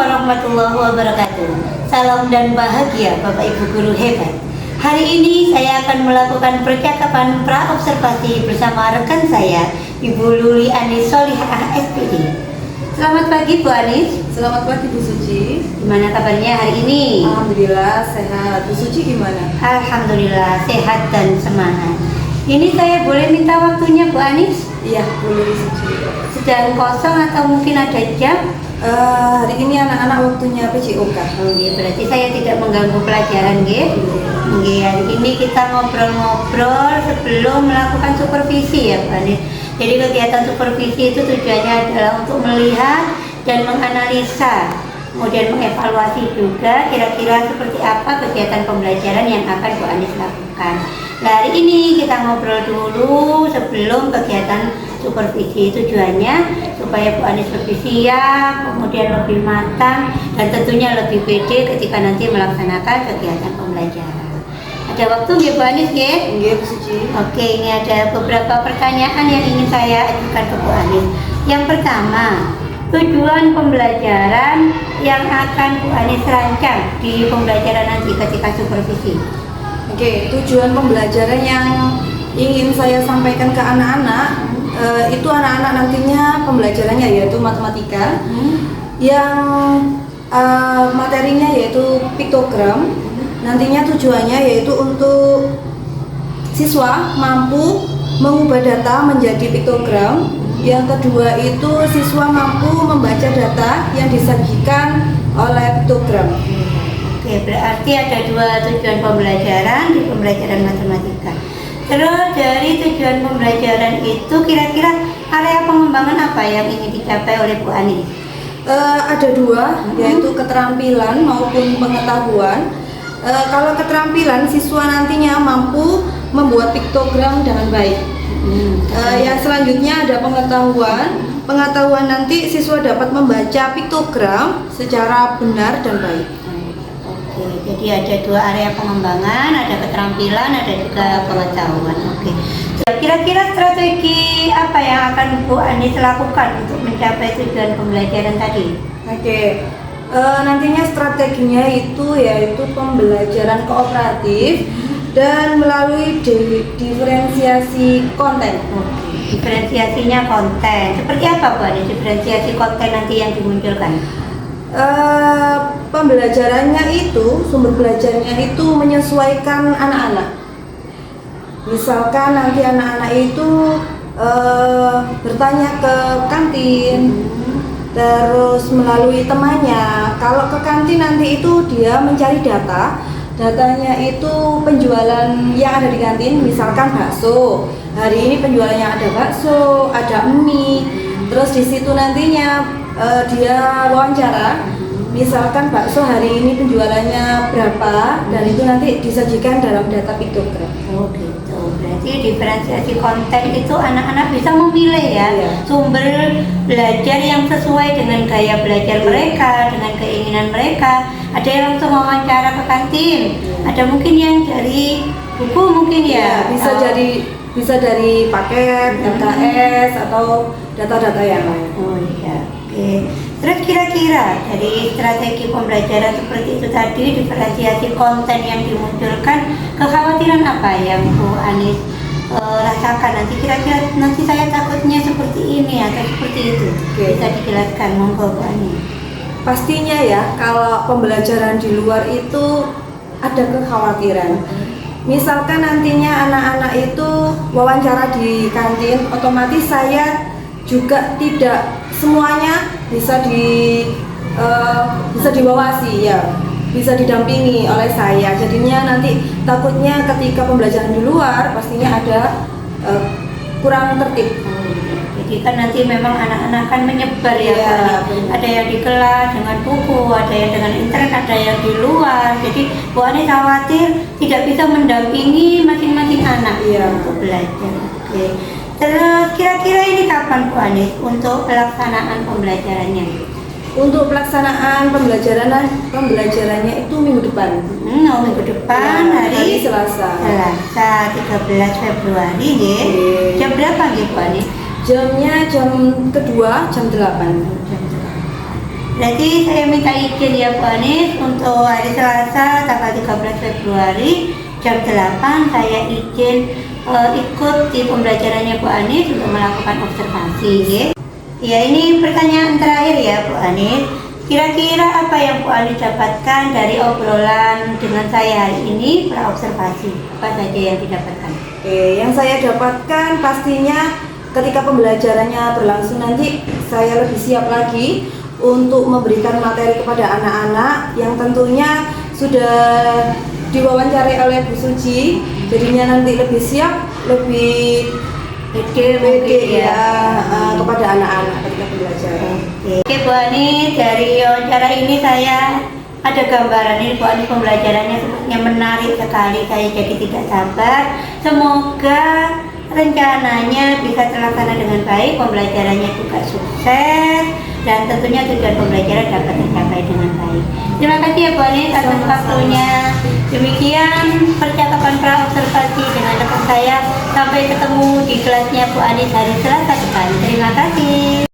warahmatullahi wabarakatuh. Salam dan bahagia Bapak Ibu guru hebat. Hari ini saya akan melakukan percakapan pra-observasi bersama rekan saya, Ibu Luli Anis Solihah SPD. Selamat pagi Bu Anis. Selamat pagi Bu Suci. Gimana kabarnya hari ini? Alhamdulillah sehat. Bu Suci gimana? Alhamdulillah sehat dan semangat. Ini saya boleh minta waktunya Bu Anis? Iya, boleh Bu Suci. Sedang kosong atau mungkin ada jam? Hari ini anak-anak waktunya PJOK. Oh iya, berarti saya tidak mengganggu pelajaran, nggih. Nggih, hari ini kita ngobrol-ngobrol sebelum melakukan supervisi ya, Pak Anis. Jadi kegiatan supervisi itu tujuannya adalah untuk melihat dan menganalisa, kemudian mengevaluasi juga kira-kira seperti apa kegiatan pembelajaran yang akan Bu Anis lakukan. Nah, hari ini kita ngobrol dulu sebelum kegiatan supervisi. Tujuannya supaya Bu Anis lebih siap, kemudian lebih matang, dan tentunya lebih pede ketika nanti melaksanakan kegiatan pembelajaran. Ada waktu nggih Bu Anis nggih? Nggih Bu Suci. Oke, ini ada beberapa pertanyaan yang ingin saya ajukan ke Bu Anis. Yang pertama, tujuan pembelajaran yang akan Bu Anis rancang di pembelajaran nanti ketika supervisi. Oke, tujuan pembelajaran yang ingin saya sampaikan ke anak-anak itu anak-anak nantinya pembelajarannya yaitu matematika yang materinya yaitu piktogram. Nantinya tujuannya yaitu untuk siswa mampu mengubah data menjadi piktogram. Yang kedua itu siswa mampu membaca data yang disajikan oleh piktogram. Oke, berarti ada dua tujuan pembelajaran di pembelajaran matematika. Terus dari tujuan pembelajaran itu kira-kira area pengembangan apa yang ingin dicapai oleh Bu Anis? Ada dua, yaitu keterampilan maupun pengetahuan. Kalau keterampilan, siswa nantinya mampu membuat piktogram dengan baik. Yang selanjutnya ada pengetahuan. Pengetahuan nanti siswa dapat membaca piktogram secara benar dan baik. Oke, jadi ada dua area pengembangan, ada keterampilan, ada juga pengetahuan. Oke. Kira-kira strategi apa yang akan Bu Anis lakukan untuk mencapai tujuan pembelajaran tadi? Oke. Nantinya strateginya itu yaitu pembelajaran kooperatif dan melalui diferensiasi konten. Oke. Diferensiasinya konten. Seperti apa Bu Anis diferensiasi konten nanti yang dimunculkan? Pembelajarannya itu, sumber belajarnya itu menyesuaikan anak-anak. Misalkan nanti anak-anak itu bertanya ke kantin, terus melalui temannya. Kalau ke kantin nanti itu dia mencari datanya itu penjualan yang ada di kantin, misalkan bakso. Hari ini penjualannya ada bakso, ada mie. Terus di situ nantinya dia wawancara, misalkan bakso hari ini penjualannya berapa, dan itu nanti disajikan dalam data piktogram. Oh gitu, berarti diferensiasi konten itu anak-anak bisa memilih ya, sumber belajar yang sesuai dengan gaya belajar mereka, dengan keinginan mereka. Ada yang langsung wawancara ke kantin, ada mungkin yang dari buku mungkin ya, bisa dari paket, LKS atau data-data yang lain. Oh iya. Oke. Terus kira-kira dari strategi pembelajaran seperti itu tadi, diferensiasi konten yang dimunculkan, kekhawatiran apa yang Bu Anis rasakan nanti? Kira-kira nanti saya takutnya seperti ini atau seperti itu. Bisa dijelaskan, monggo Bu Anis. Pastinya ya, kalau pembelajaran di luar itu ada kekhawatiran. Misalkan nantinya anak-anak itu wawancara di kantin, otomatis saya juga tidak semuanya bisa diwawasi ya, bisa didampingi oleh saya. Jadinya nanti takutnya ketika pembelajaran di luar pastinya ada kurang tertib. Jadi kan nanti memang anak-anak kan menyebar ya, ada yang di kelas dengan buku, ada yang dengan internet, ada yang di luar. Jadi Bu Anis khawatir tidak bisa mendampingi masing-masing anak untuk belajar. Oke. Terus kira-kira ini kapan Bu Anis untuk pelaksanaan pembelajarannya? Untuk pelaksanaan pembelajarannya itu minggu depan. Minggu depan hari Selasa. Selasa 13 Februari nggih. Jam berapa nggih Bu Anis? Jamnya jam kedua jam 8. Berarti saya minta izin ya Bu Anis untuk hari Selasa tanggal 13 Februari jam 8 saya izin ikut di pembelajarannya Bu Anis untuk melakukan observasi ya. Ya, ini pertanyaan terakhir ya Bu Anis. Kira-kira apa yang Bu Anis dapatkan dari obrolan dengan saya hari ini praobservasi? Apa saja yang didapatkan? Oke, yang saya dapatkan pastinya ketika pembelajarannya berlangsung nanti saya lebih siap lagi untuk memberikan materi kepada anak-anak yang tentunya sudah diwawancarai oleh Bu Suci, jadinya nanti lebih siap, lebih pede ya kepada anak-anak ketika pembelajaran. Oke Bu Ani, dari wawancara ini saya ada gambaran ini Bu Ani pembelajarannya sepertinya menarik sekali, saya jadi tidak sabar. Semoga rencananya bisa terlaksana dengan baik, pembelajarannya juga sukses dan tentunya tujuan pembelajaran dapat tercapai dengan baik. Terima kasih ya Bu Ani atas waktunya. Demikian percakapan praobservasi dengan rekan saya. Sampai ketemu di kelasnya Bu Ani hari Selasa depan. Terima kasih.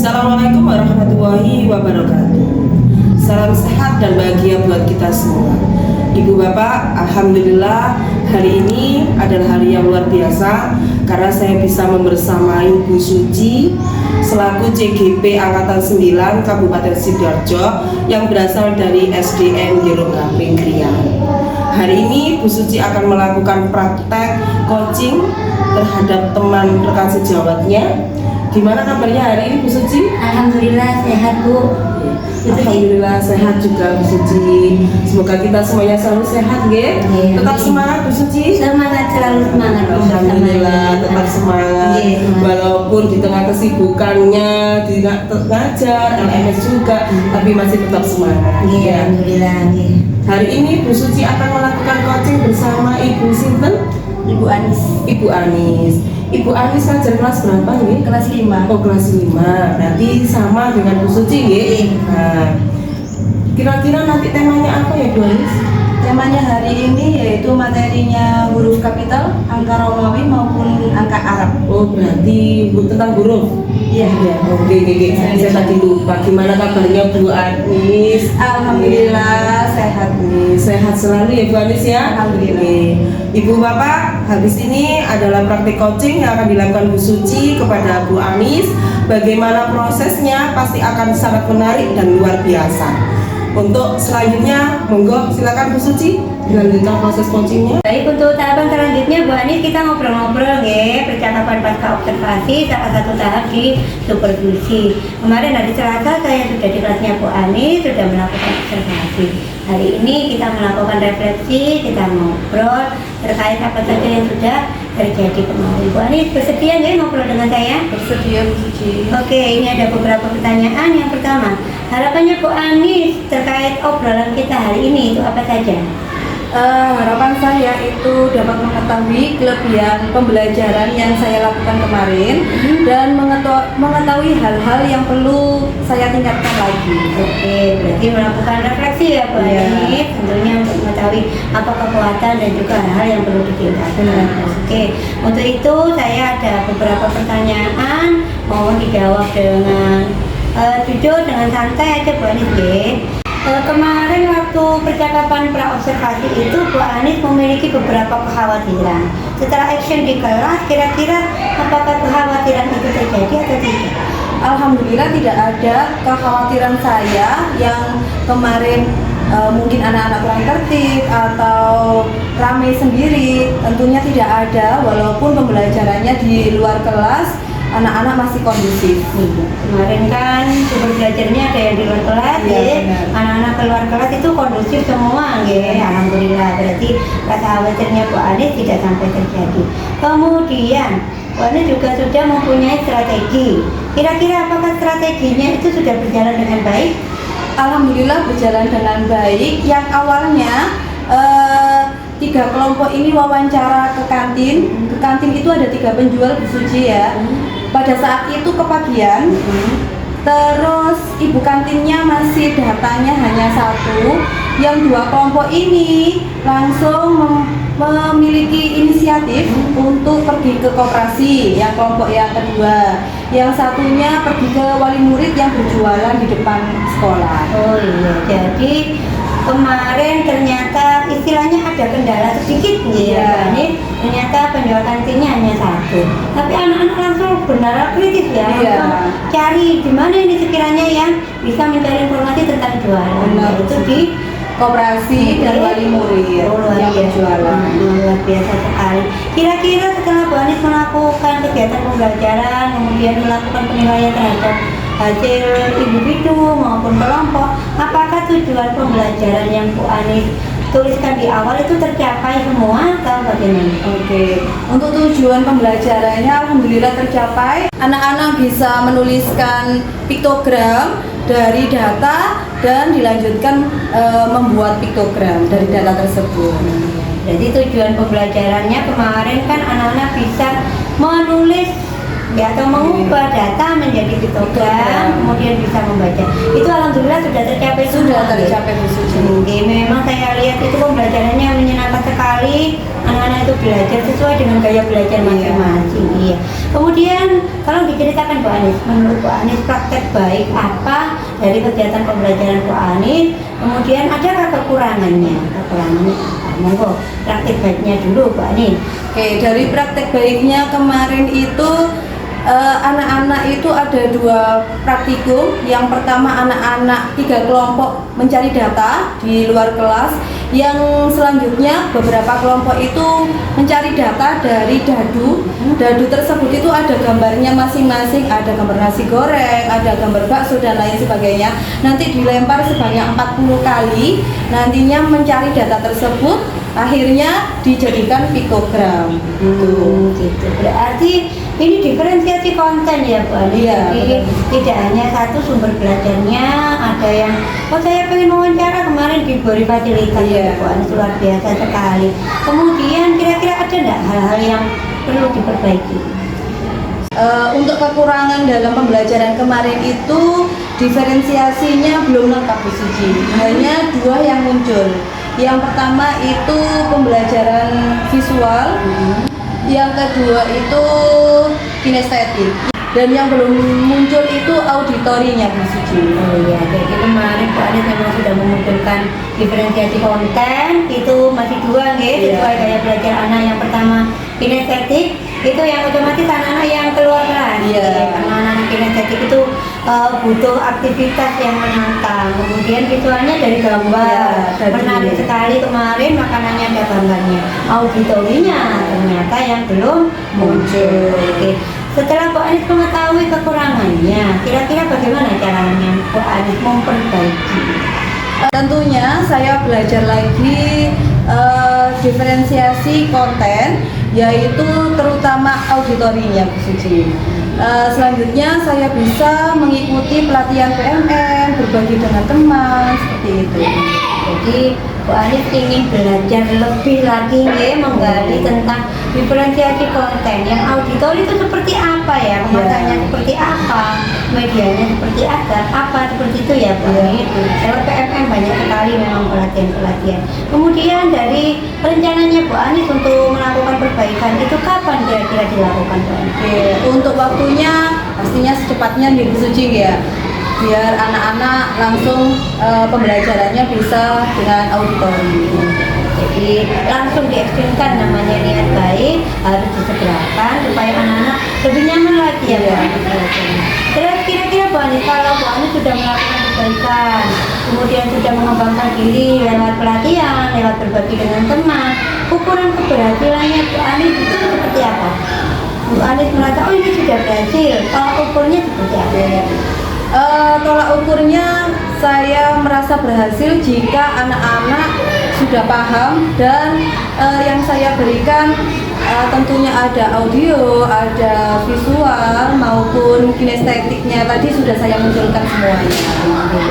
Assalamualaikum warahmatullahi wabarakatuh. Salam sehat dan bahagia buat kita semua. Ibu Bapak, Alhamdulillah hari ini adalah hari yang luar biasa karena saya bisa membersamai Bu Suci selaku CGP Angkatan 9 Kabupaten Sidoarjo yang berasal dari SDN Jeruk Gaping Krian. Hari ini Bu Suci akan melakukan praktek coaching terhadap teman rekan sejawatnya. Gimana kabarnya hari ini Bu Suci? Alhamdulillah sehat Bu. Alhamdulillah sehat juga Bu Suci. Semoga kita semuanya selalu sehat, nggih. Tetap semangat Bu Suci. Semangat, selalu semangat. Alhamdulillah tetap semangat. Walaupun di tengah kesibukannya tidak ngajar, LMS juga, tapi masih tetap semangat. Ya. Alhamdulillah. Hari ini Bu Suci akan melakukan coaching bersama Ibu Sinten? Ibu Anis. Ibu Anis. Ibu Anis ngajar kelas berapa nggih? Kelas 5. Oh, kelas 5. Berarti sama dengan Bu Suci nggih? Nah, kira-kira nanti temanya apa ya Bu Anis? Temanya hari ini yaitu materinya huruf kapital, angka Romawi maupun angka Arab. Oh, berarti tentang huruf. Iya. Ya, oke. Saya tadi lupa. Gimana kabarnya Bu Anis? Alhamdulillah sehat. Sehat selalu ya Bu Anis ya. Alhamdulillah. Oke. Ibu Bapak, habis ini adalah praktik coaching yang akan dilakukan Bu Suci kepada Bu Anis. Bagaimana prosesnya pasti akan sangat menarik dan luar biasa. Untuk selanjutnya, monggo silakan Bu Suci dilanjutkan proses coachingnya. Baik, untuk tahapan selanjutnya Bu Anis kita ngobrol-ngobrol nggih, percakapan pasca observasi salah satu tahap di supervisi. Kemarin hari Selasa saya sudah di kelasnya Bu Anis, sudah melakukan observasi. Hari ini kita melakukan refleksi, kita ngobrol terkait apa saja yang sudah terjadi kemarin. Bu Anis bersedia nggak ngobrol dengan saya? Bersedia Bu Suci. Oke, ini ada beberapa pertanyaan. Yang pertama, harapannya Bu Anis terkait obrolan kita hari ini itu apa saja? Harapan saya itu dapat mengetahui kelebihan pembelajaran yang saya lakukan kemarin dan mengetahui hal-hal yang perlu saya tingkatkan lagi. Oke, berarti melakukan refleksi ya Bu Anis, tentunya untuk mengetahui apa kekuatan dan juga hal-hal yang perlu ditingkatkan. Oke, untuk itu saya ada beberapa pertanyaan, mohon dijawab dengan jujur, dengan santai aja Bu Anis ya. Kemarin waktu percakapan pra-observasi itu Bu Anis memiliki beberapa kekhawatiran. Setelah action di kelas, kira-kira apakah kekhawatiran itu terjadi atau tidak? Alhamdulillah tidak ada kekhawatiran saya yang kemarin mungkin anak-anak kurang tertib atau ramai sendiri. Tentunya tidak ada, walaupun pembelajarannya di luar kelas anak-anak masih kondusif. Kemarin kan sumber belajarnya ada yang di luar kelas ya, anak-anak keluar kelas itu kondusif semua ya. Alhamdulillah, berarti rasa khawatirnya Bu Anis tidak sampai terjadi. Kemudian Bu Anis juga sudah mempunyai strategi. Kira-kira apakah strateginya itu sudah berjalan dengan baik? Alhamdulillah berjalan dengan baik. Yang awalnya 3 kelompok ini wawancara ke kantin. Ke kantin itu ada 3 penjual Bu Suci ya. Pada saat itu kepagian, terus ibu kantinnya masih datanya hanya 1. Yang 2 kelompok ini langsung memiliki inisiatif untuk pergi ke koperasi. Yang kelompok yang kedua, yang satunya pergi ke wali murid yang berjualan di depan sekolah. Oh iya, jadi kemarin ternyata istilahnya ada kendala sedikit nih ya, ini ternyata penjual kantinnya hanya 1, tapi anak-anak langsung benar kritis ya, langsung cari di mana ini sekiranya yang bisa mencari informasi tentang jualan. Itu di koperasi dan wali murid yang berjualan. Luar biasa sekali. Kira-kira setelah Bu Anis melakukan kegiatan pembelajaran, kemudian melakukan penilaian terhadap hasil individu maupun kelompok, apakah tujuan pembelajaran yang Bu Anis tuliskan di awal itu tercapai semua atau bagaimana? Oke, untuk tujuan pembelajarannya alhamdulillah tercapai. Anak-anak bisa menuliskan piktogram dari data dan dilanjutkan membuat piktogram dari data tersebut. Jadi tujuan pembelajarannya kemarin kan anak-anak bisa menulis ya atau mengubah data menjadi piktogram, kemudian bisa membaca. Itu alhamdulillah sudah tercapai. Sudah tercapai Bu Suci. Oke, memang saya lihat itu pembelajarannya menyenangkan sekali. Anak-anak itu belajar sesuai dengan gaya belajar masing-masing. Iya. Kemudian kalau diceritakan Bu Anis, menurut Bu Anis praktek baik apa dari kegiatan pembelajaran Bu Anis? Kemudian adakah kekurangannya? Kekurangannya monggo praktek baiknya dulu Bu Anis. Oke, dari praktek baiknya kemarin itu anak-anak itu ada 2 praktikum. Yang pertama anak-anak 3 kelompok mencari data di luar kelas. Yang selanjutnya beberapa kelompok itu mencari data dari dadu. Dadu tersebut itu ada gambarnya masing-masing, ada gambar nasi goreng, ada gambar bakso dan lain sebagainya. Nanti dilempar sebanyak 40 kali. Nantinya mencari data tersebut, akhirnya dijadikan pikogram. Gitu. Berarti ini diferensiasi konten ya Bu Anis. Iya, Jadi tidak hanya satu sumber belajarnya, ada yang saya pengen wawancara kemarin diberi fasilitas ya Bu Anis, luar biasa sekali. Kemudian kira-kira ada enggak hal-hal yang perlu diperbaiki? Untuk kekurangan dalam pembelajaran kemarin itu diferensiasinya belum lengkap Bu Suci. Hanya 2 yang muncul. Yang pertama itu pembelajaran visual, yang kedua itu kinestetik, dan yang belum muncul itu auditorinya Bu Suci. Oh iya, jadi kemarin Bu Anis memang sudah memunculkan diferensiasi konten, itu masih 2 nggih, sesuai gaya belajar anak. Yang pertama kinestetik, itu yang otomatis anak-anak yang keluar kelas. Karena anak-anak kinestetik itu butuh aktivitas yang menantang. Kemudian visualnya dari gambar, menarik sekali kemarin makanannya ada gambarnya. Auditorinya ternyata yang belum muncul. Oke. Setelah Bu Anis mengetahui kekurangannya, kira-kira bagaimana caranya Bu Anis memperbaiki? Tentunya saya belajar lagi diferensiasi konten, yaitu terutama auditorinya Bu Suci. Selanjutnya saya bisa mengikuti pelatihan PMN, berbagi dengan teman, seperti itu. Jadi Bu Anis ingin belajar lebih lagi menggali tentang diferensiasi konten. Yang auditori itu seperti apa ya, kemasannya seperti apa, medianya seperti apa seperti itu ya Bu Anis. Kalau PMN banyak sekali memang pelatihan-pelatihan. Kemudian dari rencananya Bu Anis untuk melakukan perbaikan itu kapan kira-kira dilakukan Bu Anis? Untuk waktunya pastinya secepatnya di Bu Suci ya, biar anak-anak langsung pembelajarannya bisa dengan auditori. Jadi langsung diekstrimkan, namanya niat baik harus disegerakan supaya anak-anak lebih nyaman lagi ya Bu Anis belajarnya. Terus kira-kira Bu Anis, kalau Bu Anis sudah melakukan perbaikan, kemudian sudah mengembangkan diri lewat pelatihan, lewat berbagi dengan teman, ukuran keberhasilannya Bu Anis itu seperti apa? Bu Anis merasa oh ini sudah berhasil, kalau ukurnya seperti apa? Tolak ukurnya saya merasa berhasil jika anak-anak sudah paham dan yang saya berikan tentunya ada audio, ada visual maupun kinestetiknya tadi sudah saya munculkan semuanya.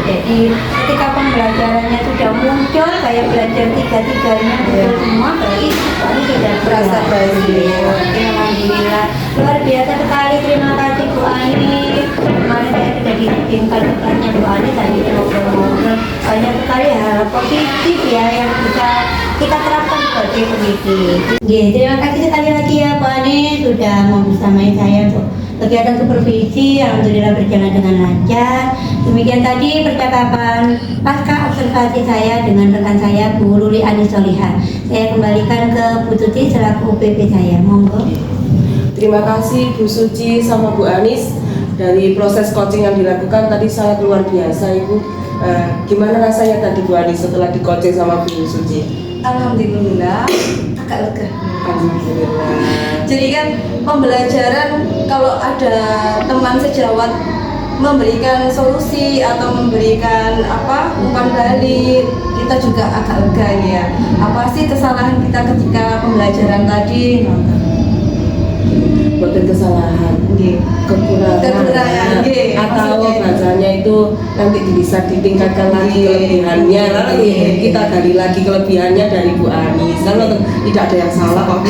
Jadi ketika pembelajarannya sudah muncul, kayak belajar tiga-tiganya muncul semua, berarti ini sudah Merasa berhasil. Alhamdulillah, luar biasa sekali. Terima kasih Bu Anis. Kemarin saya sudah diizinkan kelasnya Bu Anis, tadi ngobrol-ngobrol banyak sekali hal positif ya yang bisa kita terapkan sebagai pendidik. Terima kasih sekali lagi ya Bu Anis sudah mau bersamai saya untuk kegiatan supervisi. Alhamdulillah berjalan dengan lancar. Demikian tadi percakapan pasca observasi saya dengan rekan saya Bu Luli Anis Solihah. Saya kembalikan ke Bu Tuti selaku UPP saya. Monggo. Terima kasih Bu Suci sama Bu Anis. Dari proses coaching yang dilakukan tadi sangat luar biasa Ibu. Gimana rasanya tadi Bu Anis setelah di coaching sama Bu Suci? Alhamdulillah agak lega. Alhamdulillah. Jadi kan pembelajaran kalau ada teman sejawat memberikan solusi atau memberikan umpan balik, kita juga agak lega ya. Apa sih kesalahan kita ketika pembelajaran tadi? Bukan kesalahan, kekurangan Kekurangan, atau maksudnya bahasanya itu itu nanti bisa ditingkatkan lagi kelebihannya, lalu kita gali lagi kelebihannya dari Bu Anis. Kalau tidak ada yang salah kok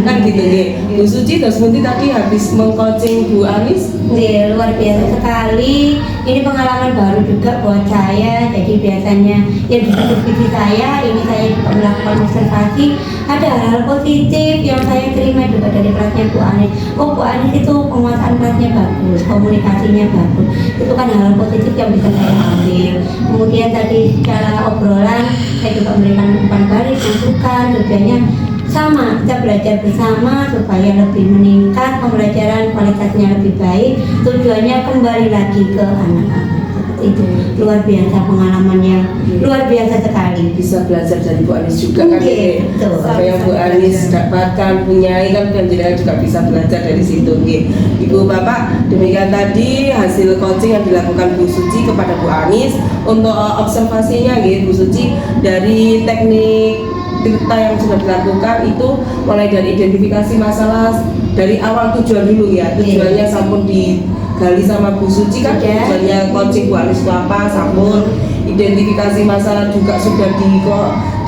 kan gitu nggih. Bu Suci terus nanti tadi habis mengcoaching Bu Anis. Iya, luar biasa sekali. Ini pengalaman baru juga buat saya. Jadi biasanya yang di supervisi saya, ini saya juga melakukan observasi. Ada hal-hal positif yang saya terima juga dari kelasnya Bu Anis. Oh, Bu Anis itu penguasaan kelasnya bagus, komunikasinya bagus. Itu kan hal positif yang bisa saya ambil. Kemudian tadi secara obrolan saya juga memberikan umpan balik, masukan, tujuannya sama, kita belajar bersama supaya lebih meningkat pembelajaran, kualitasnya lebih baik, tujuannya kembali lagi ke anak-anak. Itu luar biasa, pengalamannya luar biasa sekali. Bisa belajar dari Bu Anis juga kan Oke, betul. apa yang Bu Anis dapatkan, punyai kan, dan jenengan juga bisa belajar dari situ. Oke. Ibu Bapak, demikian tadi hasil coaching yang dilakukan Bu Suci kepada Bu Anis. Untuk observasinya Bu Suci, dari teknik Tirta yang sudah dilakukan itu mulai dari identifikasi masalah dari awal tujuan dulu ya, tujuannya sampun digali sama Bu Suci kan, tujuannya coaching Bu Anis itu apa, sampun identifikasi masalah juga sudah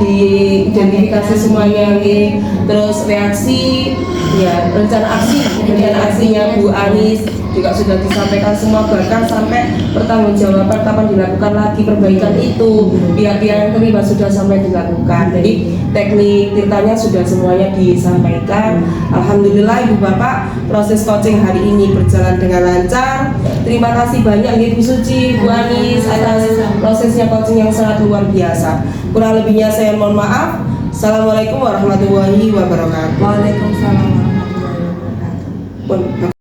diidentifikasi semuanya nggih. Terus reaksi ya, rencana aksinya Bu Anis juga sudah disampaikan semua, bahkan sampai pertanggungjawaban kapan dilakukan lagi perbaikan itu, pihak-pihak yang terlibat sudah sampai dilakukan. Jadi teknik tirtanya sudah semuanya disampaikan. Alhamdulillah Ibu Bapak, proses coaching hari ini berjalan dengan lancar. Terima kasih banyak Ibu Suci, Bu Anis atas prosesnya coaching yang sangat luar biasa. Kurang lebihnya saya mohon maaf. Assalamualaikum warahmatullahi wabarakatuh. Waalaikumsalam warahmatullahi wabarakatuh.